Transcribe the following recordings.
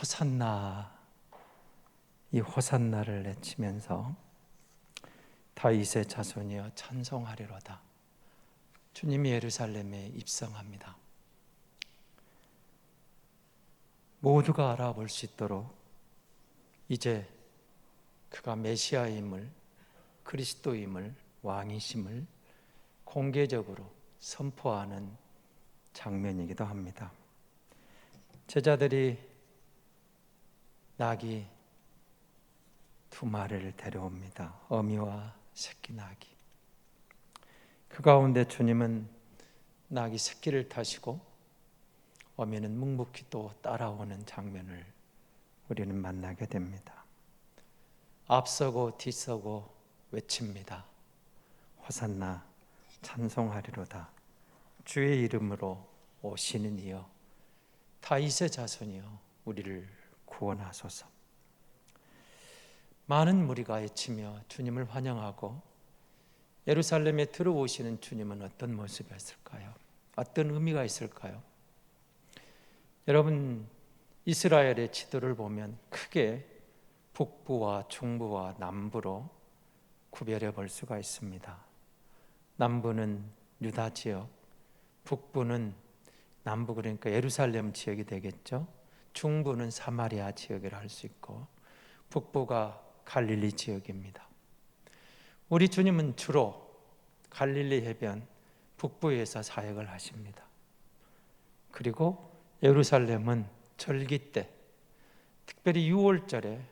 호산나, 이 호산나를 외치면서 다윗의 자손이여 찬송하리로다. 주님이 예루살렘에 입성합니다. 모두가 알아볼 수 있도록 이제 그가 메시아임을, 그리스도임을, 왕이심을 공개적으로 선포하는 장면이기도 합니다. 제자들이 낙이 두 마리를 데려옵니다. 어미와 새끼 낙이. 그 가운데 주님은 낙이 새끼를 타시고 어미는 묵묵히 또 따라오는 장면을 우리는 만나게 됩니다. 앞서고 뒤서고 외칩니다. 호산나 찬송하리로다. 주의 이름으로 오시는 이여 다윗의 자손이여 우리를 구원하소서. 많은 무리가 외치며 주님을 환영하고 예루살렘에 들어오시는 주님은 어떤 모습이었을까요? 어떤 의미가 있을까요? 여러분, 이스라엘의 지도를 보면 크게 북부와 중부와 남부로 구별해 볼 수가 있습니다. 남부는 유다 지역, 북부는 남부 그러니까 예루살렘 지역이 되겠죠. 중부는 사마리아 지역이라 할 수 있고 북부가 갈릴리 지역입니다. 우리 주님은 주로 갈릴리 해변 북부에서 사역을 하십니다. 그리고 예루살렘은 절기 때, 특별히 6월절에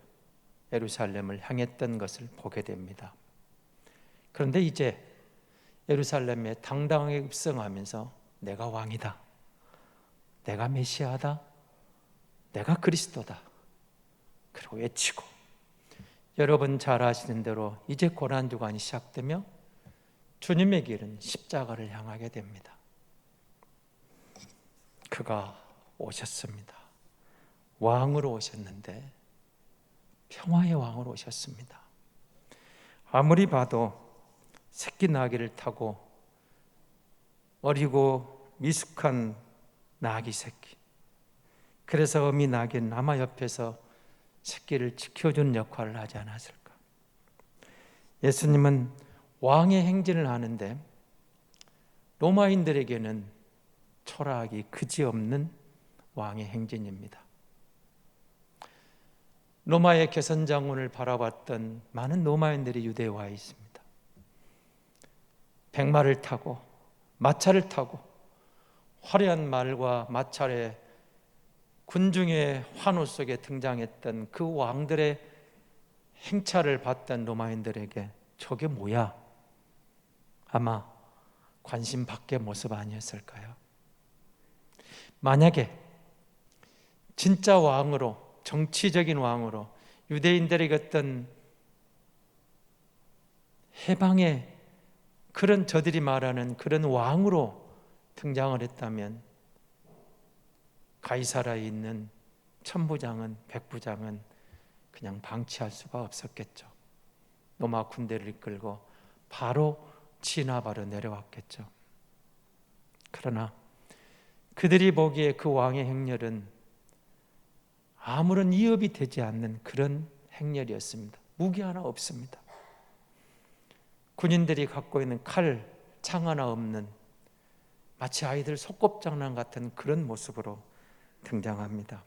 예루살렘을 향했던 것을 보게 됩니다. 그런데 이제 예루살렘에 당당하게 입성하면서 내가 왕이다, 내가 메시아다, 내가 그리스도다 그리고 외치고, 여러분 잘 아시는 대로 이제 고난주간이 시작되며 주님의 길은 십자가를 향하게 됩니다. 그가 오셨습니다. 왕으로 오셨는데 평화의 왕으로 오셨습니다. 아무리 봐도 새끼 나귀를 타고 어리고 미숙한 나귀 새끼, 그래서 어미 나귀는 아마 옆에서 새끼를 지켜주는 역할을 하지 않았을까. 예수님은 왕의 행진을 하는데 로마인들에게는 초라하기 그지없는 왕의 행진입니다. 로마의 개선장군을 바라봤던 많은 로마인들이 유대에 와 있습니다. 백마를 타고 마차를 타고 화려한 말과 마차의 군중의 환호 속에 등장했던 그 왕들의 행차를 봤던 로마인들에게 저게 뭐야? 아마 관심 밖의 모습 아니었을까요? 만약에 진짜 왕으로, 정치적인 왕으로, 유대인들에게 어떤 해방의 그런, 저들이 말하는 그런 왕으로 등장을 했다면 가이사라에 있는 천부장은, 백부장은 그냥 방치할 수가 없었겠죠. 로마 군대를 이끌고 바로 지나바로 내려왔겠죠. 그러나 그들이 보기에 그 왕의 행렬은 아무런 이업이 되지 않는 그런 행렬이었습니다. 무기 하나 없습니다. 군인들이 갖고 있는 칼, 창 하나 없는 마치 아이들 소꿉장난 같은 그런 모습으로 등장합니다.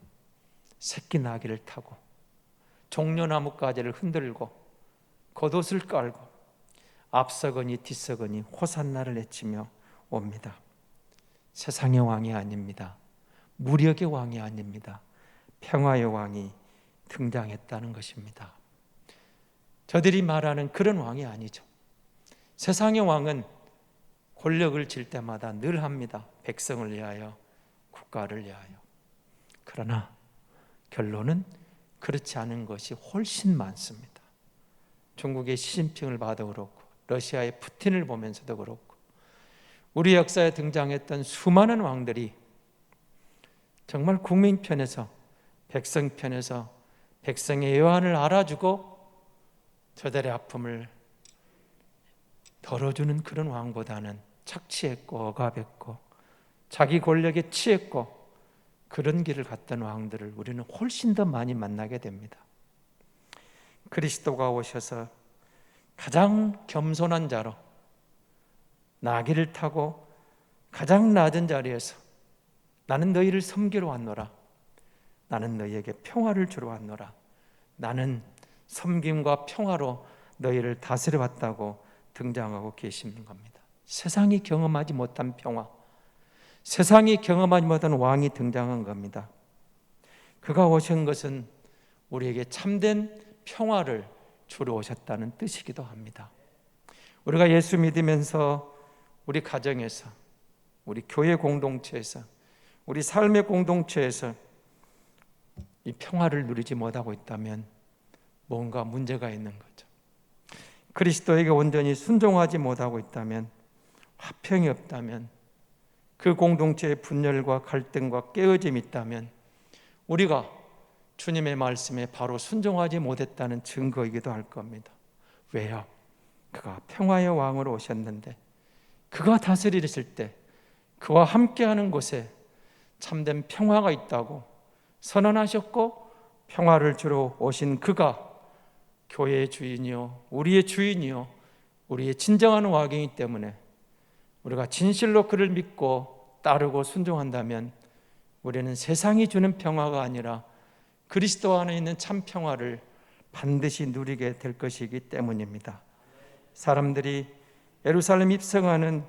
새끼 나귀를 타고 종려나무 가지를 흔들고 겉옷을 깔고 앞서거니 뒤서거니 호산나를 외치며 옵니다. 세상의 왕이 아닙니다. 무력의 왕이 아닙니다. 평화의 왕이 등장했다는 것입니다. 저들이 말하는 그런 왕이 아니죠. 세상의 왕은 권력을 질 때마다 늘 합니다. 백성을 위하여, 국가를 위하여. 그러나 결론은 그렇지 않은 것이 훨씬 많습니다. 중국의 시진핑을 봐도 그렇고 러시아의 푸틴을 보면서도 그렇고 우리 역사에 등장했던 수많은 왕들이 정말 국민 편에서, 백성 편에서 백성의 애환을 알아주고 저들의 아픔을 덜어주는 그런 왕보다는 착취했고 억압했고 자기 권력에 취했고 그런 길을 갔던 왕들을 우리는 훨씬 더 많이 만나게 됩니다. 그리스도가 오셔서 가장 겸손한 자로 나귀를 타고 가장 낮은 자리에서 나는 너희를 섬기러 왔노라, 나는 너희에게 평화를 주러 왔노라, 나는 섬김과 평화로 너희를 다스려 왔다고 등장하고 계시는 겁니다. 세상이 경험하지 못한 평화, 세상이 경험하지 못한 왕이 등장한 겁니다. 그가 오신 것은 우리에게 참된 평화를 주러 오셨다는 뜻이기도 합니다. 우리가 예수 믿으면서 우리 가정에서, 우리 교회 공동체에서, 우리 삶의 공동체에서 이 평화를 누리지 못하고 있다면 뭔가 문제가 있는 거죠. 그리스도에게 온전히 순종하지 못하고 있다면, 화평이 없다면, 그 공동체의 분열과 갈등과 깨어짐이 있다면 우리가 주님의 말씀에 바로 순종하지 못했다는 증거이기도 할 겁니다. 왜요? 그가 평화의 왕으로 오셨는데, 그가 다스리실 때 그와 함께하는 곳에 참된 평화가 있다고 선언하셨고, 평화를 주러 오신 그가 교회의 주인이요, 우리의 주인이요, 우리의 진정한 왕이기 때문에 우리가 진실로 그를 믿고 따르고 순종한다면 우리는 세상이 주는 평화가 아니라 그리스도 안에 있는 참 평화를 반드시 누리게 될 것이기 때문입니다. 사람들이 예루살렘 입성하는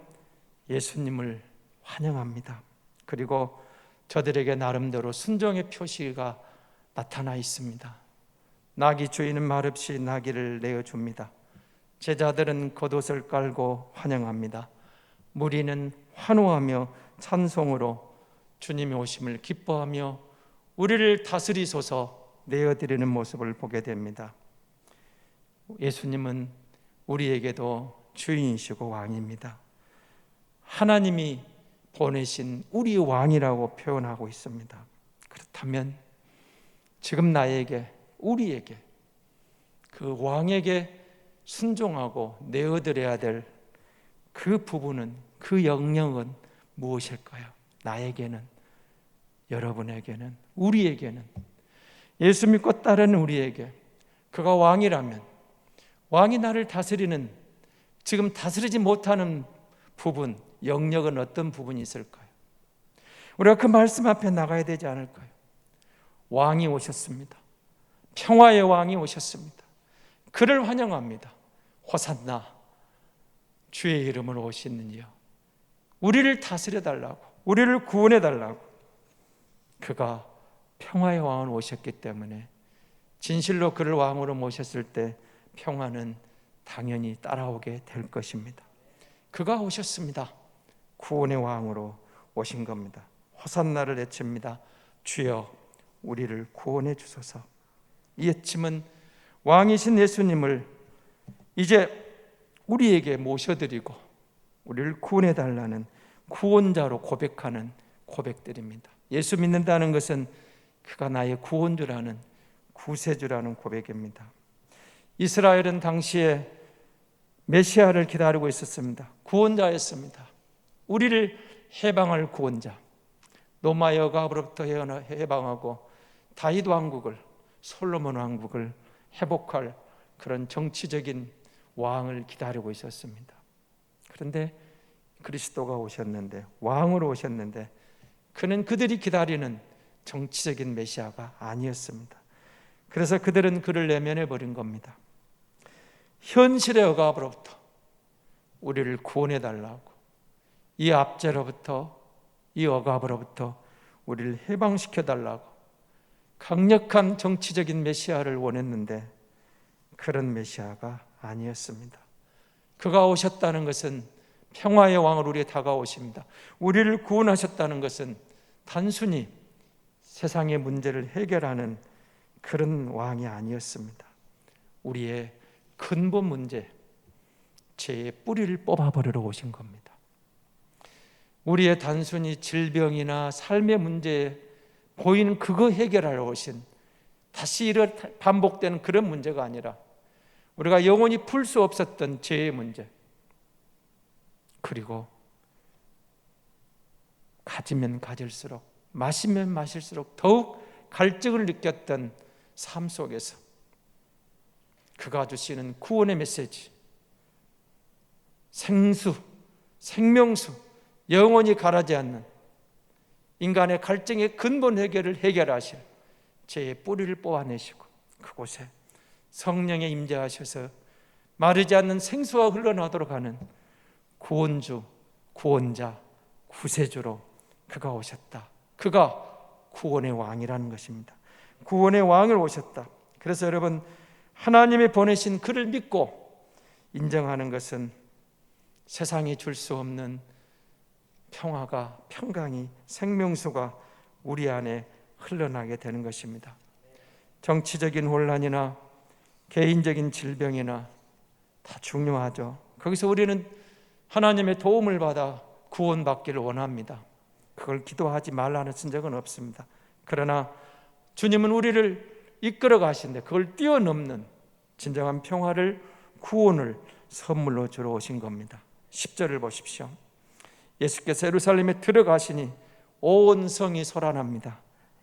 예수님을 환영합니다. 그리고 저들에게 나름대로 순종의 표시가 나타나 있습니다. 나귀 주인은 말없이 나귀를 내어줍니다. 제자들은 겉옷을 깔고 환영합니다. 무리는 환호하며 찬송으로 주님의 오심을 기뻐하며 우리를 다스리소서 내어드리는 모습을 보게 됩니다. 예수님은 우리에게도 주인이시고 왕입니다. 하나님이 보내신 우리 왕이라고 표현하고 있습니다. 그렇다면 지금 나에게, 우리에게 그 왕에게 순종하고 내어드려야 될 그 부분은, 그 영역은 무엇일까요? 나에게는, 여러분에게는, 우리에게는, 예수 믿고 따르는 우리에게 그가 왕이라면, 왕이 나를 다스리는, 지금 다스리지 못하는 부분, 영역은 어떤 부분이 있을까요? 우리가 그 말씀 앞에 나가야 되지 않을까요? 왕이 오셨습니다. 평화의 왕이 오셨습니다. 그를 환영합니다. 호산나, 주의 이름으로 오시는 이여, 우리를 다스려 달라고, 우리를 구원해 달라고. 그가 평화의 왕으로 오셨기 때문에 진실로 그를 왕으로 모셨을 때 평화는 당연히 따라오게 될 것입니다. 그가 오셨습니다. 구원의 왕으로 오신 겁니다. 호산나를 외칩니다. 주여 우리를 구원해 주소서. 이 외침은 왕이신 예수님을 이제 우리에게 모셔드리고 우리를 구원해 달라는 구원자로 고백하는 고백들입니다. 예수 믿는다는 것은 그가 나의 구원주라는, 구세주라는 고백입니다. 이스라엘은 당시에 메시아를 기다리고 있었습니다. 구원자였습니다. 우리를 해방할 구원자, 로마 여가로부터 해방하고 다윗 왕국을, 솔로몬 왕국을 회복할 그런 정치적인 왕을 기다리고 있었습니다. 그런데 그리스도가 오셨는데, 왕으로 오셨는데, 그는 그들이 기다리는 정치적인 메시아가 아니었습니다. 그래서 그들은 그를 내면해 버린 겁니다. 현실의 억압으로부터 우리를 구원해 달라고, 이 압제로부터, 이 억압으로부터 우리를 해방시켜 달라고 강력한 정치적인 메시아를 원했는데 그런 메시아가 아니었습니다. 그가 오셨다는 것은 평화의 왕으로 우리에 다가오십니다. 우리를 구원하셨다는 것은 단순히 세상의 문제를 해결하는 그런 왕이 아니었습니다. 우리의 근본 문제, 죄의 뿌리를 뽑아버리러 오신 겁니다. 우리의 단순히 질병이나 삶의 문제에 보이는 그거 해결하러 오신, 다시 반복되는 그런 문제가 아니라 우리가 영원히 풀 수 없었던 죄의 문제, 그리고 가지면 가질수록 마시면 마실수록 더욱 갈증을 느꼈던 삶 속에서 그가 주시는 구원의 메시지, 생수, 생명수, 영원히 가라지 않는 인간의 갈증의 근본 해결을 해결하실 죄의 뿌리를 뽑아내시고 그곳에 성령의 임재하셔서 마르지 않는 생수가 흘러나도록 하는 구원주, 구원자, 구세주로 그가 오셨다. 그가 구원의 왕이라는 것입니다. 구원의 왕을 오셨다. 그래서 여러분, 하나님이 보내신 그를 믿고 인정하는 것은 세상이 줄 수 없는 평화가, 평강이, 생명수가 우리 안에 흘러나게 되는 것입니다. 정치적인 혼란이나 개인적인 질병이나 다 중요하죠. 거기서 우리는 하나님의 도움을 받아 구원받기를 원합니다. 그걸 기도하지 말라는 쓴 적은 없습니다. 그러나 주님은 우리를 이끌어 가신데 그걸 뛰어넘는 진정한 평화를, 구원을 선물로 주러 오신 겁니다. 10절을 보십시오. 예수께서 예루살렘에 들어가시니 온 성이 소란합니다.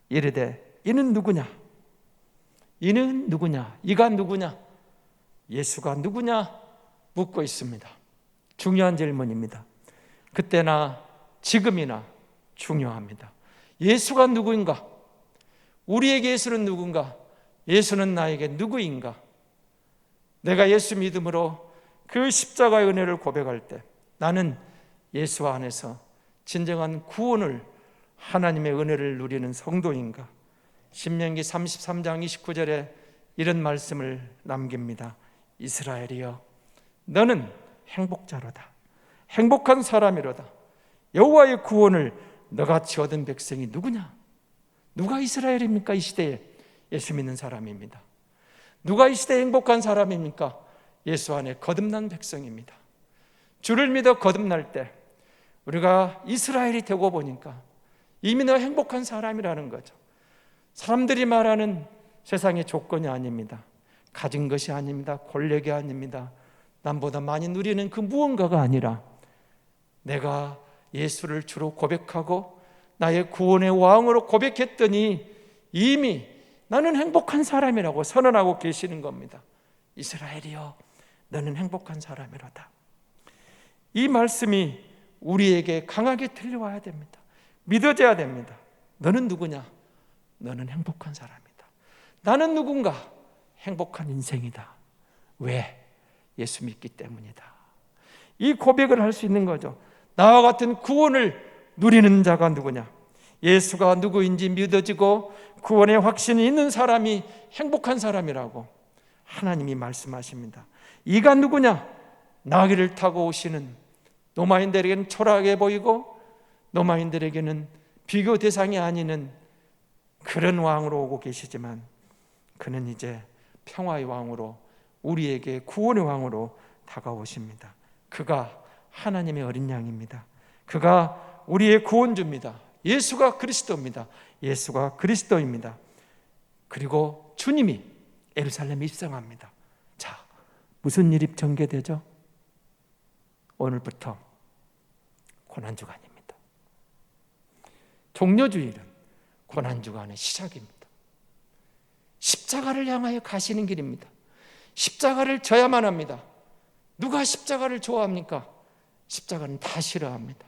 이르되 이는 누구냐? 이는 누구냐? 이가 누구냐? 예수가 누구냐? 묻고 있습니다. 중요한 질문입니다. 그때나 지금이나 중요합니다. 예수가 누구인가? 우리에게 예수는 누군가? 예수는 나에게 누구인가? 내가 예수 믿음으로 그 십자가의 은혜를 고백할 때 나는 예수 안에서 진정한 구원을, 하나님의 은혜를 누리는 성도인가? 신명기 33장 29절에 이런 말씀을 남깁니다. 이스라엘이여, 너는 행복자로다. 행복한 사람이로다. 여호와의 구원을 너같이 얻은 백성이 누구냐? 누가 이스라엘입니까? 이 시대에 예수 믿는 사람입니다. 누가 이 시대에 행복한 사람입니까? 예수 안에 거듭난 백성입니다. 주를 믿어 거듭날 때 우리가 이스라엘이 되고 보니까 이미 내가 행복한 사람이라는 거죠. 사람들이 말하는 세상의 조건이 아닙니다. 가진 것이 아닙니다. 권력이 아닙니다. 남보다 많이 누리는 그 무언가가 아니라 내가 예수를 주로 고백하고 나의 구원의 왕으로 고백했더니 이미 나는 행복한 사람이라고 선언하고 계시는 겁니다. 이스라엘이여, 너는 행복한 사람이로다. 이 말씀이 우리에게 강하게 들려와야 됩니다. 믿어져야 됩니다. 너는 누구냐? 너는 행복한 사람이다. 나는 누군가? 행복한 인생이다. 왜? 예수 믿기 때문이다. 이 고백을 할 수 있는 거죠. 나와 같은 구원을 누리는 자가 누구냐? 예수가 누구인지 믿어지고 구원의 확신이 있는 사람이 행복한 사람이라고 하나님이 말씀하십니다. 이가 누구냐? 나귀를 타고 오시는, 로마인들에게는 초라하게 보이고 로마인들에게는 비교 대상이 아니는 그런 왕으로 오고 계시지만 그는 이제 평화의 왕으로, 우리에게 구원의 왕으로 다가오십니다. 그가 하나님의 어린 양입니다. 그가 우리의 구원주입니다. 예수가 그리스도입니다. 예수가 그리스도입니다. 그리고 주님이 예루살렘에 입성합니다. 자, 무슨 일이 전개되죠? 오늘부터 고난주간입니다. 종려주일은 고난주간의 시작입니다. 십자가를 향하여 가시는 길입니다. 십자가를 져야만 합니다. 누가 십자가를 좋아합니까? 십자가는 다 싫어합니다.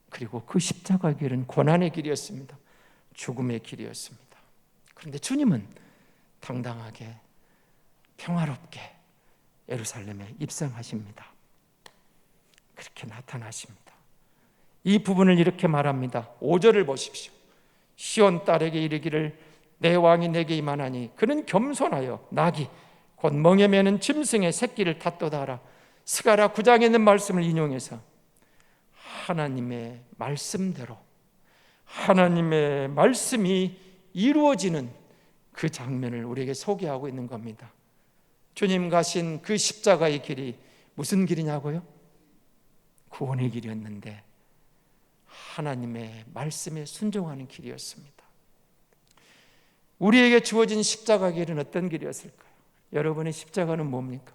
그리고 그 십자가 길은 고난의 길이었습니다. 죽음의 길이었습니다. 그런데 주님은 당당하게 평화롭게 예루살렘에 입성하십니다. 그렇게 나타나십니다. 이 부분을 이렇게 말합니다. 5절을 보십시오. 시온 딸에게 이르기를 내 왕이 내게 임하나니 그는 겸손하여 나귀 곧 멍에 매는 짐승의 새끼를 탓도다 하라. 스가랴 9장에 있는 말씀을 인용해서 하나님의 말씀대로 하나님의 말씀이 이루어지는 그 장면을 우리에게 소개하고 있는 겁니다. 주님 가신 그 십자가의 길이 무슨 길이냐고요? 구원의 길이었는데 하나님의 말씀에 순종하는 길이었습니다. 우리에게 주어진 십자가 길은 어떤 길이었을까요? 여러분의 십자가는 뭡니까?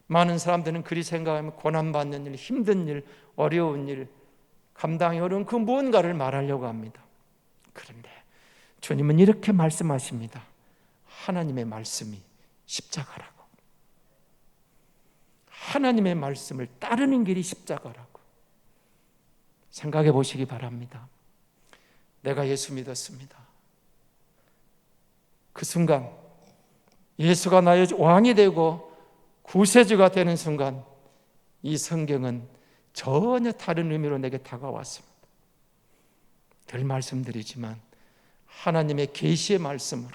많은 사람들은 그리 생각하면 고난받는 일, 힘든 일, 어려운 일, 감당이 어려운 그 무언가를 말하려고 합니다. 그런데 주님은 이렇게 말씀하십니다. 하나님의 말씀이 십자가라고. 하나님의 말씀을 따르는 길이 십자가라고. 생각해 보시기 바랍니다. 내가 예수 믿었습니다. 그 순간 예수가 나의 왕이 되고 구세주가 되는 순간 이 성경은 전혀 다른 의미로 내게 다가왔습니다. 늘 말씀드리지만 하나님의 계시의 말씀으로,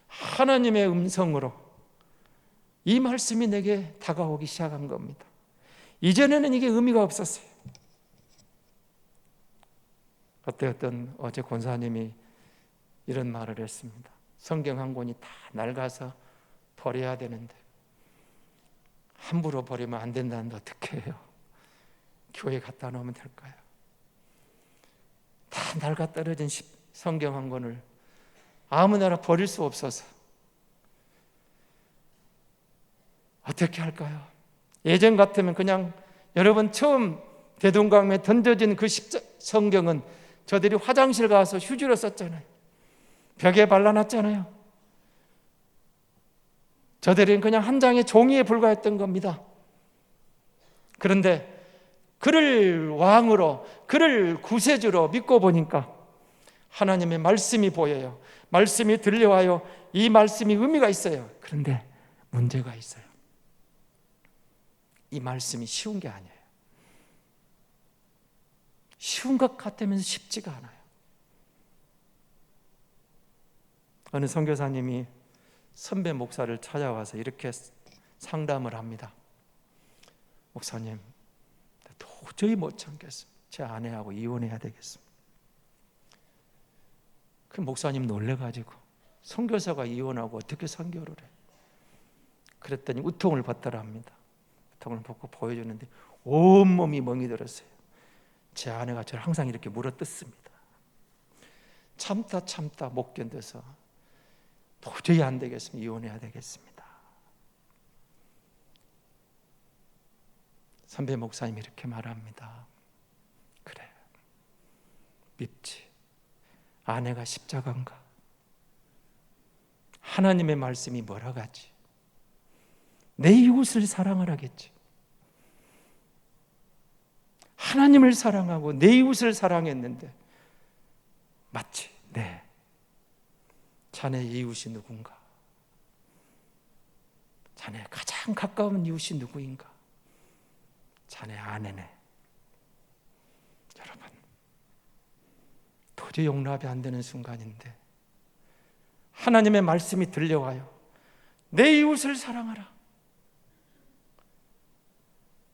하나님의 음성으로 이 말씀이 내게 다가오기 시작한 겁니다. 이전에는 이게 의미가 없었어요. 어제 권사님이 이런 말을 했습니다. 성경 한 권이 다 낡아서 버려야 되는데 함부로 버리면 안 된다는데 어떻게 해요? 교회에 갖다 놓으면 될까요? 다 낡아 떨어진 성경 한 권을 아무나 버릴 수 없어서 어떻게 할까요? 예전 같으면 그냥 여러분 처음 대동강에 던져진 그 성경은 저들이 화장실 가서 휴지로 썼잖아요. 벽에 발라놨잖아요. 저들은 그냥 한 장의 종이에 불과했던 겁니다. 그런데 그를 왕으로, 그를 구세주로 믿고 보니까 하나님의 말씀이 보여요. 말씀이 들려와요. 이 말씀이 의미가 있어요. 그런데 문제가 있어요. 이 말씀이 쉬운 게 아니에요. 쉬운 것 같으면서 쉽지가 않아요. 어느 선교사님이 선배 목사를 찾아와서 이렇게 상담을 합니다. 목사님, 도저히 못 참겠습니다. 제 아내하고 이혼해야 되겠습니다. 그 목사님 놀래가지고 선교사가 이혼하고 어떻게 선교를 해? 그랬더니 우통을 벗더랍니다. 우통을 벗고 보여주는데 온몸이 멍이 들었어요. 제 아내가 저를 항상 이렇게 물어뜯습니다. 참다 못 견뎌서 도저히 안 되겠습니다. 이혼해야 되겠습니다. 선배 목사님이 이렇게 말합니다. 그래, 밉지. 아내가 십자가인가? 하나님의 말씀이 뭐라 하지? 내 이웃을 사랑하라겠지. 하나님을 사랑하고 내 이웃을 사랑했는데 맞지? 네. 자네 이웃이 누군가? 자네 가장 가까운 이웃이 누구인가? 자네 아내네. 여러분, 도저히 용납이 안 되는 순간인데 하나님의 말씀이 들려와요. 내 이웃을 사랑하라.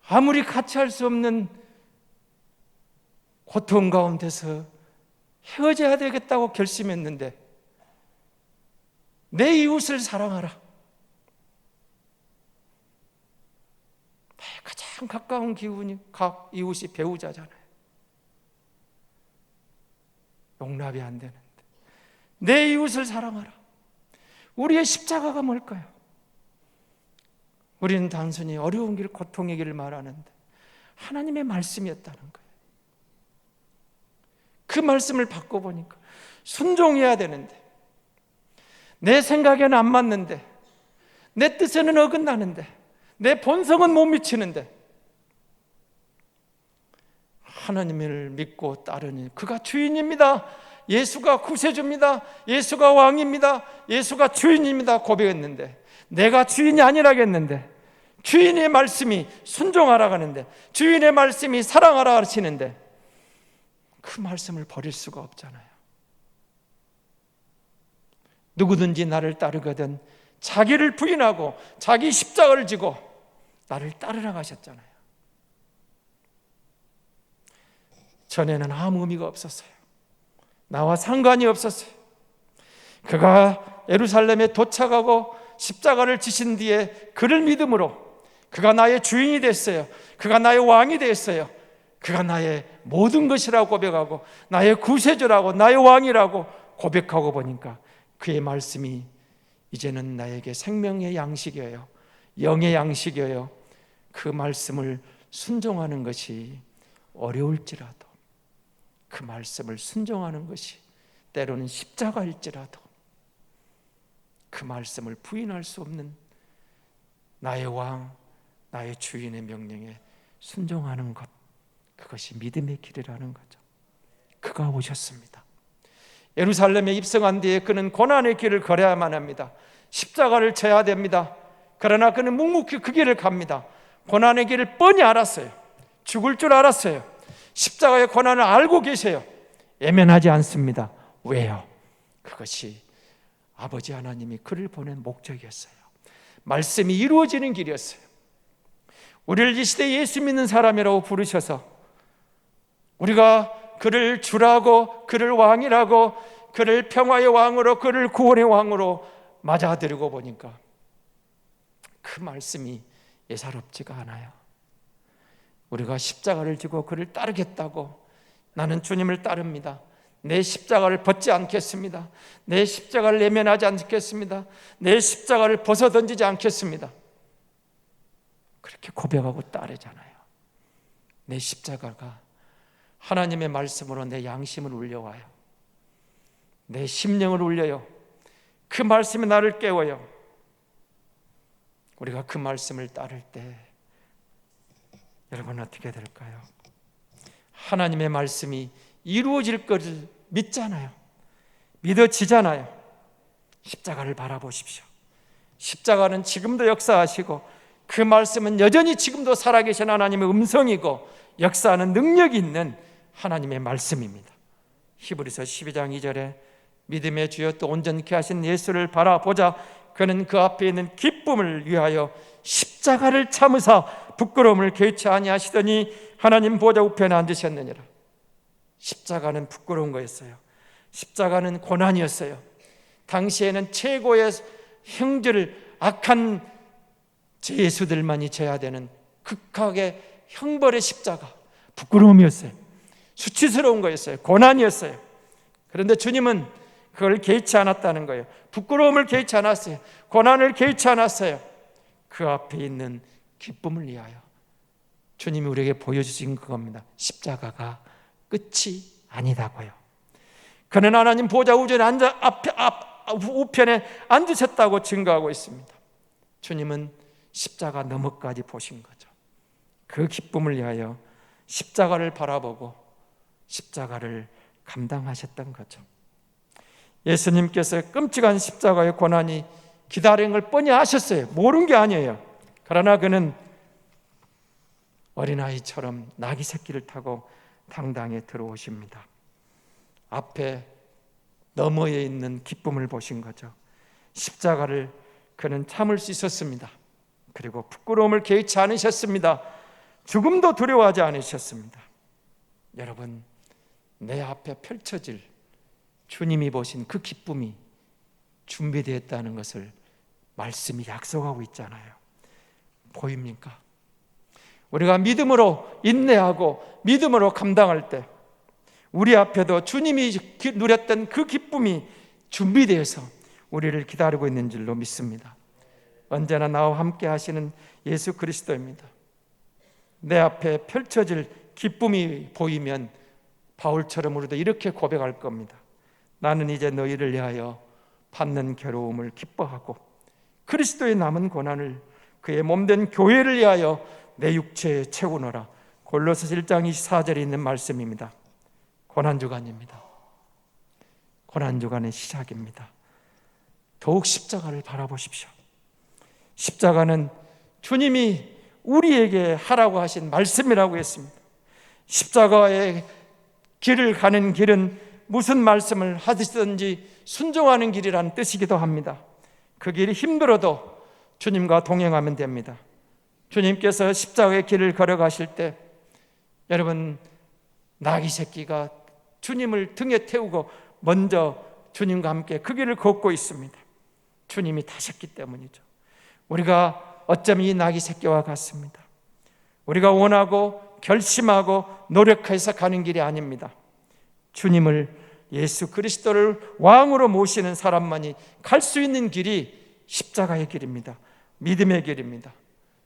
아무리 같이 할 수 없는 고통 가운데서 헤어져야 되겠다고 결심했는데 내 이웃을 사랑하라. 내 가장 가까운 기운이 각 이웃이 배우자잖아요. 용납이 안 되는데 내 이웃을 사랑하라. 우리의 십자가가 뭘까요? 우리는 단순히 어려운 길, 고통의 길을 말하는데 하나님의 말씀이었다는 거예요. 그 말씀을 받고 보니까 순종해야 되는데 내 생각에는 안 맞는데 내 뜻에는 어긋나는데 내 본성은 못 미치는데 하나님을 믿고 따르니 그가 주인입니다. 예수가 구세주입니다. 예수가 왕입니다. 예수가 주인입니다. 고백했는데 내가 주인이 아니라겠는데 주인의 말씀이 순종하라 하는데 주인의 말씀이 사랑하라 하시는데 그 말씀을 버릴 수가 없잖아요. 누구든지 나를 따르거든 자기를 부인하고 자기 십자가를 지고 나를 따르라 하셨잖아요. 전에는 아무 의미가 없었어요. 나와 상관이 없었어요. 그가 예루살렘에 도착하고 십자가를 지신 뒤에 그를 믿음으로 그가 나의 주인이 됐어요. 그가 나의 왕이 됐어요. 그가 나의 모든 것이라고 고백하고 나의 구세주라고 나의 왕이라고 고백하고 보니까 그의 말씀이 이제는 나에게 생명의 양식이에요. 영의 양식이에요. 그 말씀을 순종하는 것이 어려울지라도 그 말씀을 순종하는 것이 때로는 십자가일지라도 그 말씀을 부인할 수 없는 나의 왕, 나의 주인의 명령에 순종하는 것, 그것이 믿음의 길이라는 거죠. 그가 오셨습니다. 예루살렘에 입성한 뒤에 그는 고난의 길을 걸어야만 합니다. 십자가를 져야 됩니다. 그러나 그는 묵묵히 그 길을 갑니다. 고난의 길을 뻔히 알았어요. 죽을 줄 알았어요. 십자가의 고난을 알고 계세요. 예면하지 않습니다. 왜요? 그것이 아버지 하나님이 그를 보낸 목적이었어요. 말씀이 이루어지는 길이었어요. 우리를 이 시대에 예수 믿는 사람이라고 부르셔서 우리가 그를 주라고, 그를 왕이라고, 그를 평화의 왕으로, 그를 구원의 왕으로 맞아들이고 보니까 그 말씀이 예사롭지가 않아요. 우리가 십자가를 지고 그를 따르겠다고, 나는 주님을 따릅니다, 내 십자가를 벗지 않겠습니다, 내 십자가를 내면하지 않겠습니다, 내 십자가를 벗어던지지 않겠습니다, 그렇게 고백하고 따르잖아요. 내 십자가가 하나님의 말씀으로 내 양심을 울려와요. 내 심령을 울려요. 그 말씀이 나를 깨워요. 우리가 그 말씀을 따를 때 여러분 어떻게 될까요? 하나님의 말씀이 이루어질 것을 믿잖아요. 믿어지잖아요. 십자가를 바라보십시오. 십자가는 지금도 역사하시고 그 말씀은 여전히 지금도 살아계신 하나님의 음성이고 역사하는 능력이 있는 하나님의 말씀입니다. 히브리서 12장 2절에 믿음의 주여 또 온전케 하신 예수를 바라보자 그는 그 앞에 있는 기쁨을 위하여 십자가를 참으사 부끄러움을 개의치 아니하시더니 하나님 보좌 우편에 앉으셨느니라. 십자가는 부끄러운 거였어요. 십자가는 고난이었어요. 당시에는 최고의 형벌을 악한 죄수들만이 져야 되는 극악의 형벌의 십자가, 부끄러움이었어요. 수치스러운 거였어요. 고난이었어요. 그런데 주님은 그걸 개의치 않았다는 거예요. 부끄러움을 개의치 않았어요. 고난을 개의치 않았어요. 그 앞에 있는 기쁨을 위하여 주님이 우리에게 보여주신 그겁니다. 십자가가 끝이 아니다고요. 그는 하나님 보좌 우편에 앉으셨다고 증거하고 있습니다. 주님은 십자가 너머까지 보신 거죠. 그 기쁨을 위하여 십자가를 바라보고 십자가를 감당하셨던 거죠. 예수님께서 끔찍한 십자가의 고난이 기다리는 걸 뻔히 아셨어요. 모르는 게 아니에요. 그러나 그는 어린아이처럼 나귀 새끼를 타고 당당히 들어오십니다. 앞에 너머에 있는 기쁨을 보신 거죠. 십자가를 그는 참을 수 있었습니다. 그리고 부끄러움을 개의치 않으셨습니다. 죽음도 두려워하지 않으셨습니다. 여러분, 내 앞에 펼쳐질 주님이 보신 그 기쁨이 준비되었다는 것을 말씀이 약속하고 있잖아요. 보입니까? 우리가 믿음으로 인내하고 믿음으로 감당할 때 우리 앞에도 주님이 누렸던 그 기쁨이 준비되어서 우리를 기다리고 있는 줄로 믿습니다. 언제나 나와 함께 하시는 예수 그리스도입니다. 내 앞에 펼쳐질 기쁨이 보이면 바울처럼 우리도 이렇게 고백할 겁니다. 나는 이제 너희를 위하여 받는 괴로움을 기뻐하고 그리스도의 남은 고난을 그의 몸된 교회를 위하여 내 육체에 채우노라. 골로새 1장 24절에 있는 말씀입니다. 고난주간입니다. 고난주간의 시작입니다. 더욱 십자가를 바라보십시오. 십자가는 주님이 우리에게 하라고 하신 말씀이라고 했습니다. 십자가의 길을 가는 길은 무슨 말씀을 하시든지 순종하는 길이라는 뜻이기도 합니다. 그 길이 힘들어도 주님과 동행하면 됩니다. 주님께서 십자가의 길을 걸어가실 때 여러분, 나귀 새끼가 주님을 등에 태우고 먼저 주님과 함께 그 길을 걷고 있습니다. 주님이 타셨기 때문이죠. 우리가 어쩌면 이 나귀 새끼와 같습니다. 우리가 원하고 결심하고 노력해서 가는 길이 아닙니다. 주님을, 예수 그리스도를 왕으로 모시는 사람만이 갈 수 있는 길이 십자가의 길입니다. 믿음의 길입니다.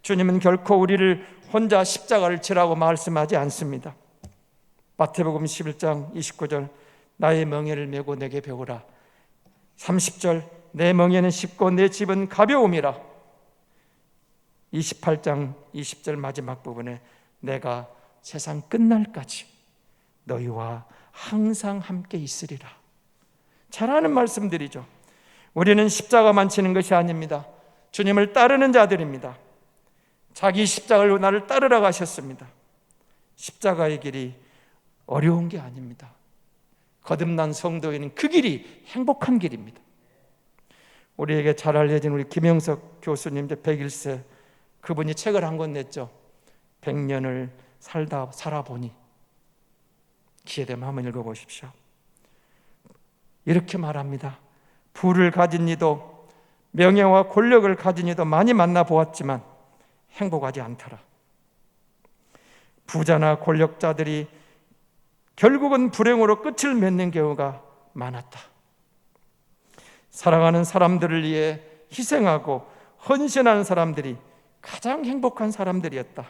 주님은 결코 우리를 혼자 십자가를 지라고 말씀하지 않습니다. 마태복음 11장 29절 나의 멍에를 메고 내게 배우라. 30절 내 멍에는 쉽고 내 집은 가벼움이라. 28장 20절 마지막 부분에 내가 세상 끝날까지 너희와 항상 함께 있으리라. 잘 아는 말씀들이죠. 우리는 십자가만 지는 것이 아닙니다. 주님을 따르는 자들입니다. 자기 십자가를 나를 따르라고 하셨습니다. 십자가의 길이 어려운 게 아닙니다. 거듭난 성도에는 그 길이 행복한 길입니다. 우리에게 잘 알려진 우리 김영석 교수님 101세 그분이 책을 한 권 냈죠. 100년을 살아보니. 기회되면 한번 읽어보십시오. 이렇게 말합니다. 부를 가진 이도 명예와 권력을 가진 이도 많이 만나보았지만 행복하지 않더라. 부자나 권력자들이 결국은 불행으로 끝을 맺는 경우가 많았다. 사랑하는 사람들을 위해 희생하고 헌신하는 사람들이 가장 행복한 사람들이었다.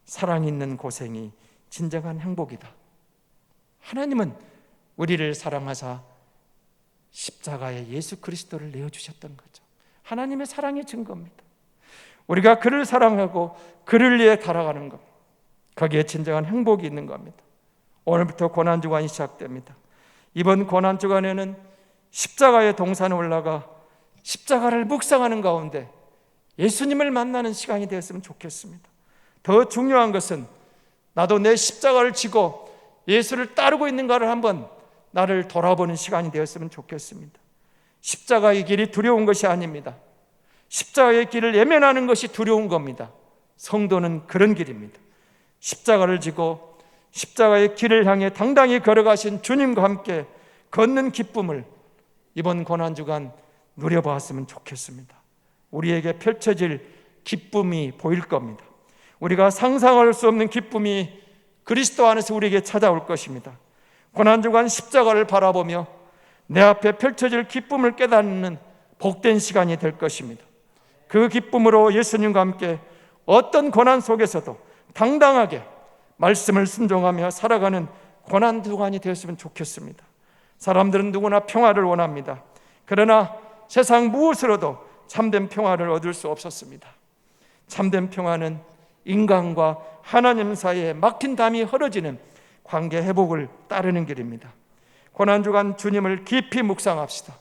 사랑 있는 고생이 진정한 행복이다. 하나님은 우리를 사랑하사 십자가에 예수 그리스도를 내어주셨던 거죠. 하나님의 사랑의 증거입니다. 우리가 그를 사랑하고 그를 위해 달아가는 것, 거기에 진정한 행복이 있는 겁니다. 오늘부터 고난주간이 시작됩니다. 이번 고난주간에는 십자가의 동산에 올라가 십자가를 묵상하는 가운데 예수님을 만나는 시간이 되었으면 좋겠습니다. 더 중요한 것은 나도 내 십자가를 지고 예수를 따르고 있는가를 한번 나를 돌아보는 시간이 되었으면 좋겠습니다. 십자가의 길이 두려운 것이 아닙니다. 십자가의 길을 예면하는 것이 두려운 겁니다. 성도는 그런 길입니다. 십자가를 지고 십자가의 길을 향해 당당히 걸어가신 주님과 함께 걷는 기쁨을 이번 고난주간 누려보았으면 좋겠습니다. 우리에게 펼쳐질 기쁨이 보일 겁니다. 우리가 상상할 수 없는 기쁨이 그리스도 안에서 우리에게 찾아올 것입니다. 고난주간 십자가를 바라보며 내 앞에 펼쳐질 기쁨을 깨닫는 복된 시간이 될 것입니다. 그 기쁨으로 예수님과 함께 어떤 고난 속에서도 당당하게 말씀을 순종하며 살아가는 고난주간이 되었으면 좋겠습니다. 사람들은 누구나 평화를 원합니다. 그러나 세상 무엇으로도 참된 평화를 얻을 수 없었습니다. 참된 평화는 인간과 하나님 사이에 막힌 담이 헐어지는 관계 회복을 따르는 길입니다. 고난주간 주님을 깊이 묵상합시다.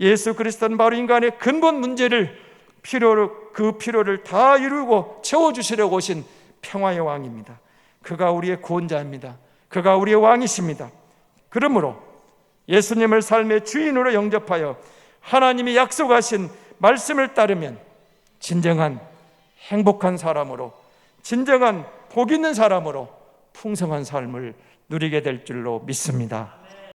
예수 그리스도는 바로 인간의 근본 문제를 그 필요를 다 이루고 채워주시려고 오신 평화의 왕입니다. 그가 우리의 구원자입니다. 그가 우리의 왕이십니다. 그러므로 예수님을 삶의 주인으로 영접하여 하나님이 약속하신 말씀을 따르면 진정한 행복한 사람으로, 진정한 복 있는 사람으로 풍성한 삶을 누리게 될 줄로 믿습니다.